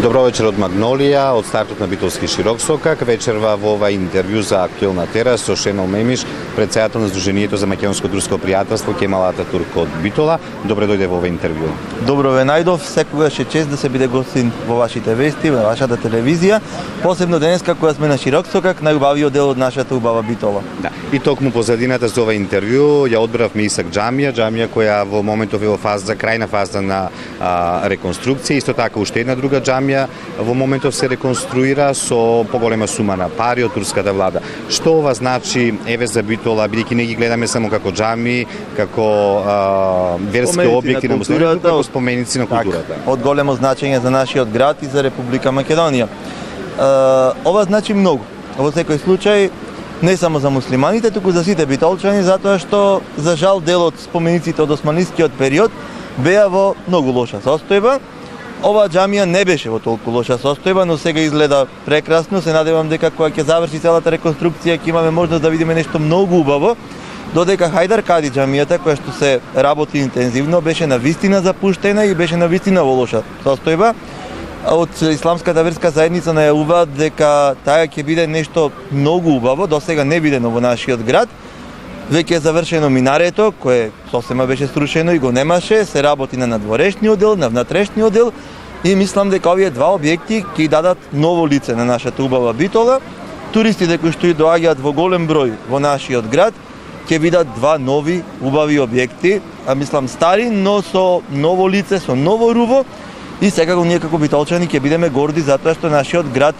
Добро вечер од Магнолија, од стартот на Битолски Широксокак. Вечерва во ова интервју за Актуелна тера со Шенол Мемиш, председател на Сдруженијето за македонско-турско пријателство Кемал Ататурк од Битола. Добре дојде во ова интервју. Добро ве најдов, секогаш е чест да се биде гостин во вашите вести, во вашата телевизија, посебно денеска кога сме на Широксокак, најубавиот дел од нашата убава Битола. Да. И токму позадината за ова интервју ја одбравме Исак џамија која во моментов е во крајна фаза на реконструкција, исто така уште една друга џамија во моментов се реконструира со поголема сума на пари од турската влада. Што ова значи еве за Битола, бидејќи не ги гледаме само како џами, како верски објекти на муслиманите, како споменици на културата. Од големо значење за нашиот град и за Република Македонија. Ова значи многу. Во секој случај не само за муслиманите, туку за сите битолчани, затоа што за жал дел од спомениците од османискиот период беа во многу лоша состојба. Ова џамија не беше во толку лоша состојба, но сега изгледа прекрасно. Се надевам дека кога ќе заврши целата реконструкција ќе имаме можност да видиме нешто многу убаво. Додека Хајдар Кади џамијата, која што се работи интензивно, беше навистина запуштена и беше навистина во лоша состојба. Од исламската верска заедница најавуваат дека таа ќе биде нешто многу убаво, досега не видено во нашиот град. Веќе е завршено минарето, кое сосема беше срушено и го немаше, се работи на надворешниот дел, на внатрешниот дел и мислам дека овие два објекти ќе дадат ново лице на нашата убава Битола. Туристите кои што и доаѓаат во голем број во нашиот град ќе видат два нови убави објекти, мислам стари, но со ново лице, со ново руво и секако ние како битолчани ќе бидеме горди затоа што нашиот град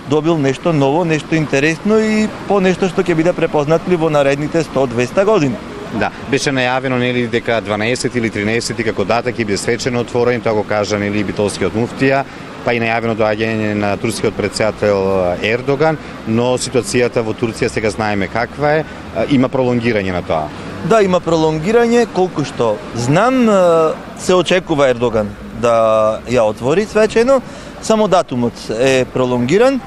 добил нешто ново, нешто интересно и по нешто што ќе биде препознатливо во наредните 100-200 години. Да, беше најавено нели дека 12 или 13 како дата ќе биде свечено отворено, тоа го кажа нели битолскиот муфтија, па и најавено доаѓање на турскиот претседател Ердоган, но ситуацијата во Турција сега знаеме каква е, има пролонгирање на тоа. Да, има пролонгирање, колку што знам, се очекува Ердоган да ја отвори свечено, само датумот е пролонгиран,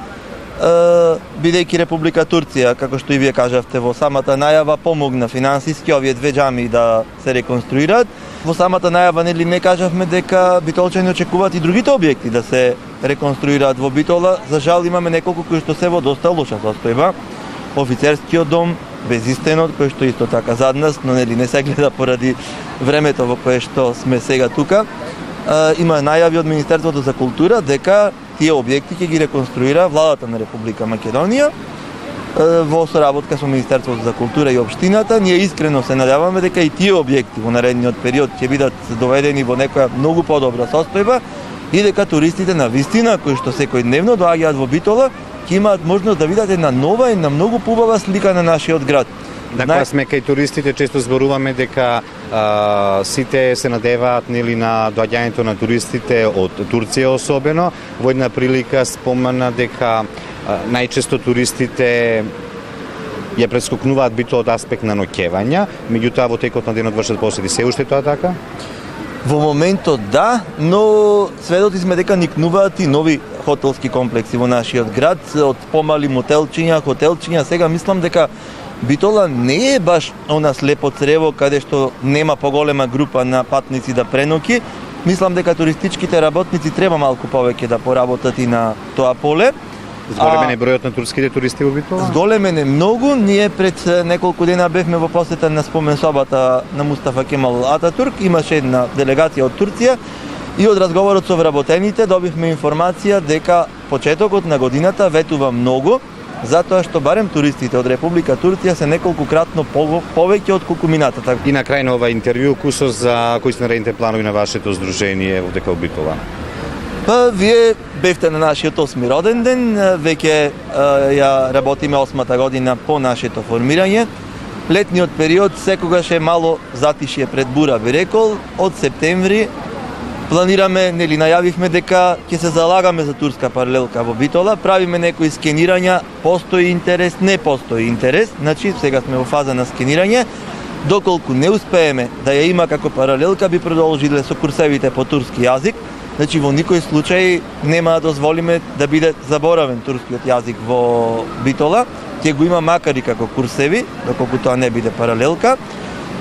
бидејќи Република Турција, како што и вие кажавте, во самата најава помогна финансиски овие две џамии да се реконструираат. Во самата најава нели не кажавме дека битолчани очекуваат и другите објекти да се реконструираат во Битола. За жал имаме неколку кои што се во доста лоша состојба. Офицерскиот дом, Безистенот, кој што исто така зад нас, но нели не се гледа поради времето во кое што сме сега тука. Има најави од Министерството за култура дека тие објекти ќе ги реконструира владата на Република Македонија во соработка со Министерството за култура и општината. Ние искрено се надеваме дека и тие објекти во наредниот период ќе бидат доведени во некоја многу подобра состојба и дека туристите на вистина кои што секојдневно доаѓаат во Битола ќе имаат можност да видат една нова и многу поубава слика на нашиот град. Да, кога сме кај туристите, често зборуваме дека сите се надеваат нели на доаѓањето на туристите од Турција особено. Во една прилика спомена дека најчесто туристите ја прескокнуваат Битола од аспект на ноќевања, меѓутоа во текот на денот вршат посети. Се уште тоа така? Во моментот да, но сведоци сме дека никнуваат и нови хотелски комплекси во нашиот град, од помали мотелчиња, хотелчиња. Сега мислам дека Битола не е баш она слепо црево каде што нема поголема група на патници да преноки. Мислам дека туристичките работници треба малку повеќе да поработат и на тоа поле. Зголемен е бројот на турските туристи во Битола? Зголемен е многу. Ние пред неколку дена бевме во посета на споменсобата на Мустафа Кемал Ататурк. Имаше една делегација од Турција и од разговорот со вработените добивме информација дека почетокот на годината ветува многу, затоа што барем туристите од Република Турција се неколкукратно повеќе од колку минатата. И на крај на ова интервју, кусо за кои се наредните планови на вашето здружение во дека Битола? Па, вие бевте на нашиот 8-ми роден ден, веќе ја работиме 8-та година по нашето формирање. Летниот период секогаш е мало затишје пред бура, би рекол. Од септември планираме, нели најавивме дека ќе се залагаме за турска паралелка во Битола, правиме некои скенирања, постои интерес, не постои интерес, значи сега сме во фаза на скенирање. Доколку не успееме да ја има како паралелка, би продолжиле со курсевите по турски јазик. Значи во никој случај нема да дозволиме да биде заборавен турскиот јазик во Битола. Ќе го има макар и како курсеви, доколку тоа не биде паралелка.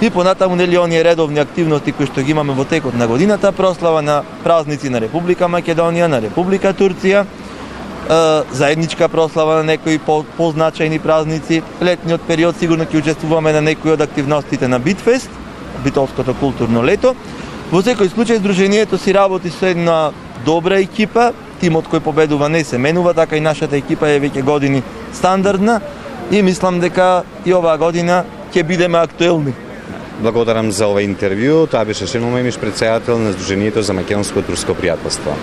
и понатаму нели оние редовни активности кои што ги имаме во текот на годината, прослава на празници на Република Македонија, на Република Турција, заедничка прослава на некои позначајни празници. Летниот период сигурно ќе учествуваме на некои од активностите на Битфест, Битолското културно лето. Во секој случај Сдруженијето си работи со една добра екипа, тимот кој победува не се менува, така и нашата екипа е веќе години стандардна и мислам дека и оваа година ќе бидеме актуелни. Благодарам за ова интервју. Тоа беше Шено Мајмиш, председател на Сдруженијето за македонско-турско пријателство.